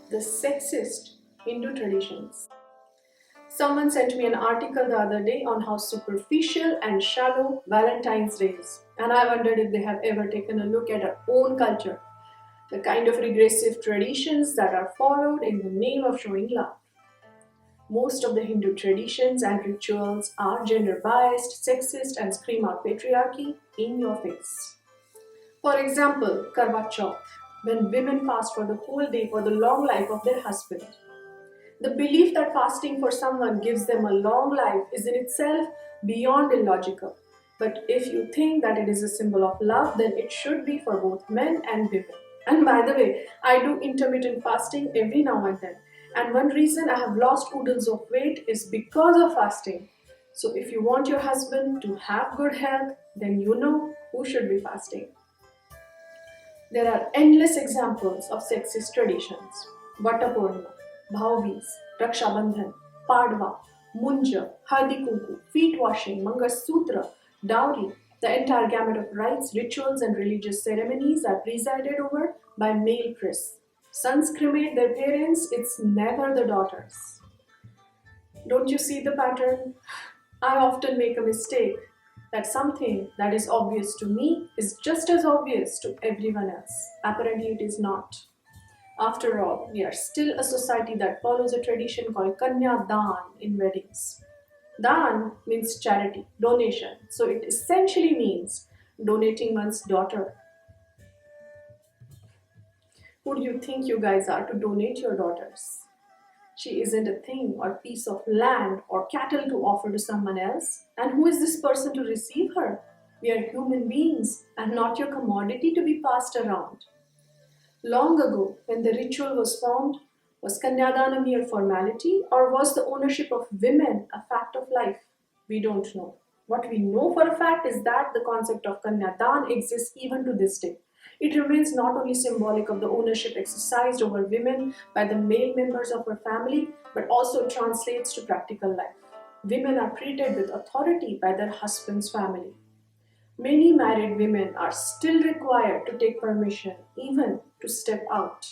The sexist Hindu traditions. Someone sent me an article the other day on how superficial and shallow Valentine's Day is, and I wondered if they have ever taken a look at our own culture, the kind of regressive traditions that are followed in the name of showing love. Most of the Hindu traditions and rituals are gender biased, sexist, and scream out patriarchy in your face. For example, Karwa Chauth, when women fast for the whole day for the long life of their husband. The belief that fasting for someone gives them a long life is in itself beyond illogical. But if you think that it is a symbol of love, then it should be for both men and women. And by the way, I do intermittent fasting every now and then. And one reason I have lost oodles of weight is because of fasting. So if you want your husband to have good health, then you know who should be fasting. There are endless examples of sexist traditions. Vatapurnima, Bhaubiz, Raksha Bandhan, Padwa, Munja, Haldi Kunku, feet washing, Mangalsutra, dowry. The entire gamut of rites, rituals, and religious ceremonies are presided over by male priests. Sons cremate their parents, it's never the daughters. Don't you see the pattern? I often make a mistake that something that is obvious to me is just as obvious to everyone else. Apparently, it is not. After all, we are still a society that follows a tradition called Kanyadaan in weddings. Daan means charity, donation, so it essentially means donating one's daughter. Who do you think you guys are to donate your daughters? She isn't a thing or piece of land or cattle to offer to someone else. And who is this person to receive her? We are human beings and not your commodity to be passed around. Long ago, when the ritual was formed, was Kanyadaan a mere formality or was the ownership of women a fact of life? We don't know. What we know for a fact is that the concept of Kanyadaan exists even to this day. It remains not only symbolic of the ownership exercised over women by the male members of her family, but also translates to practical life. Women are treated with authority by their husband's family. Many married women are still required to take permission, even to step out.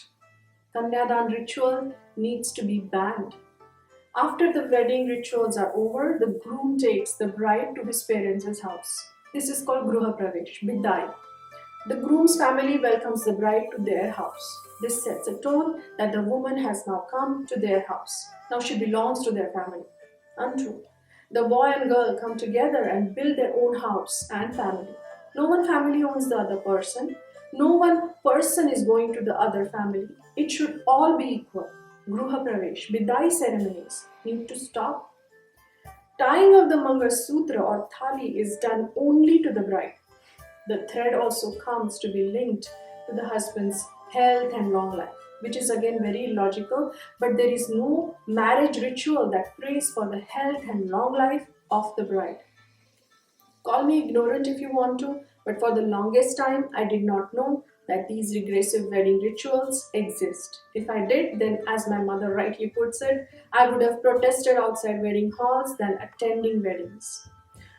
Kanyadaan ritual needs to be banned. After the wedding rituals are over, the groom takes the bride to his parents' house. This is called Gruha Pravesh, Bidai. The groom's family welcomes the bride to their house. This sets a tone that the woman has now come to their house. Now she belongs to their family. Untrue. The boy and girl come together and build their own house and family. No one family owns the other person. No one person is going to the other family. It should all be equal. Gruha Pravesh, Bidai ceremonies need to stop. Tying of the Mangal Sutra or Thali is done only to the bride. The thread also comes to be linked to the husband's health and long life, which is again very illogical, but there is no marriage ritual that prays for the health and long life of the bride. Call me ignorant if you want to, but for the longest time I did not know that these regressive wedding rituals exist. If I did, then as my mother rightly puts it, I would have protested outside wedding halls than attending weddings.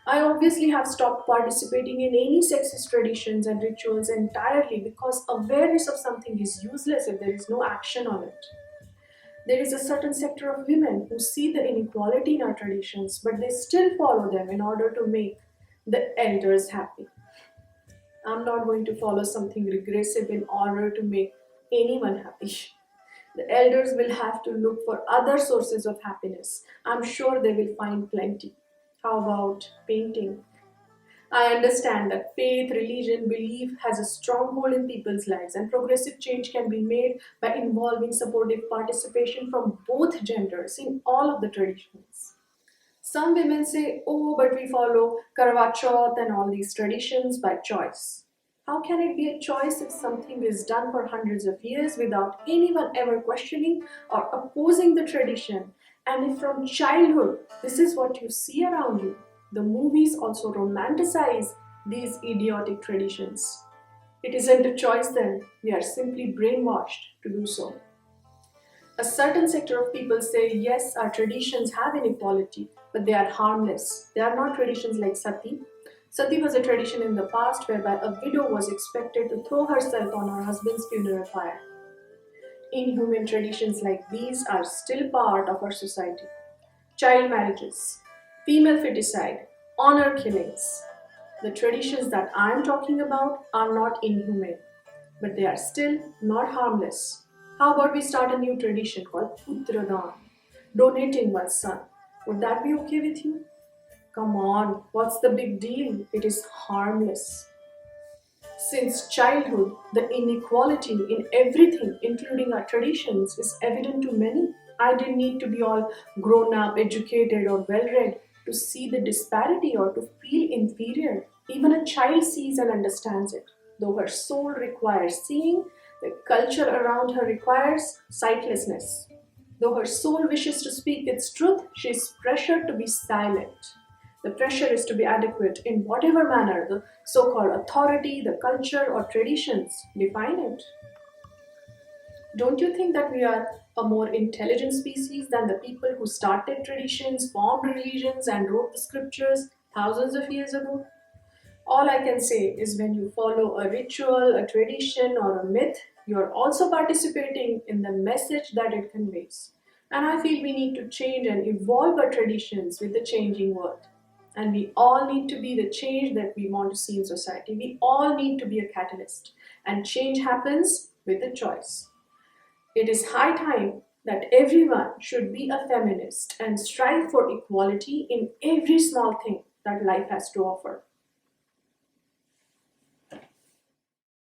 I obviously have stopped participating in any sexist traditions and rituals entirely because awareness of something is useless if there is no action on it. There is a certain sector of women who see the inequality in our traditions, but they still follow them in order to make the elders happy. I'm not going to follow something regressive in order to make anyone happy. The elders will have to look for other sources of happiness. I'm sure they will find plenty. How about painting? I understand that faith, religion, belief has a strong hold in people's lives, and progressive change can be made by involving supportive participation from both genders in all of the traditions. Some women say, oh, but we follow Karwa Chauth and all these traditions by choice. How can it be a choice if something is done for hundreds of years without anyone ever questioning or opposing the tradition? And if from childhood this is what you see around you, the movies also romanticize these idiotic traditions. It isn't a choice then, we are simply brainwashed to do so. A certain sector of people say, yes, our traditions have inequality, but they are harmless. They are not traditions like sati. Sati was a tradition in the past whereby a widow was expected to throw herself on her husband's funeral pyre. Inhuman traditions like these are still part of our society. Child marriages, female feticide, honor killings. The traditions that I am talking about are not inhumane, but they are still not harmless. How about we start a new tradition called Putradan, donating one's son? Would that be okay with you? Come on, what's the big deal? It is harmless. Since childhood, the inequality in everything, including our traditions, is evident to many. I didn't need to be all grown up, educated, or well read to see the disparity or to feel inferior. Even a child sees and understands it. Though her soul requires seeing, the culture around her requires sightlessness. Though her soul wishes to speak its truth, she is pressured to be silent. The pressure is to be adequate in whatever manner the so called authority, the culture, or traditions define it. Don't you think that we are a more intelligent species than the people who started traditions, formed religions, and wrote the scriptures thousands of years ago? All I can say is when you follow a ritual, a tradition, or a myth, you are also participating in the message that it conveys. And I feel we need to change and evolve our traditions with the changing world. And we all need to be the change that we want to see in society. We all need to be a catalyst. And change happens with a choice. It is high time that everyone should be a feminist and strive for equality in every small thing that life has to offer.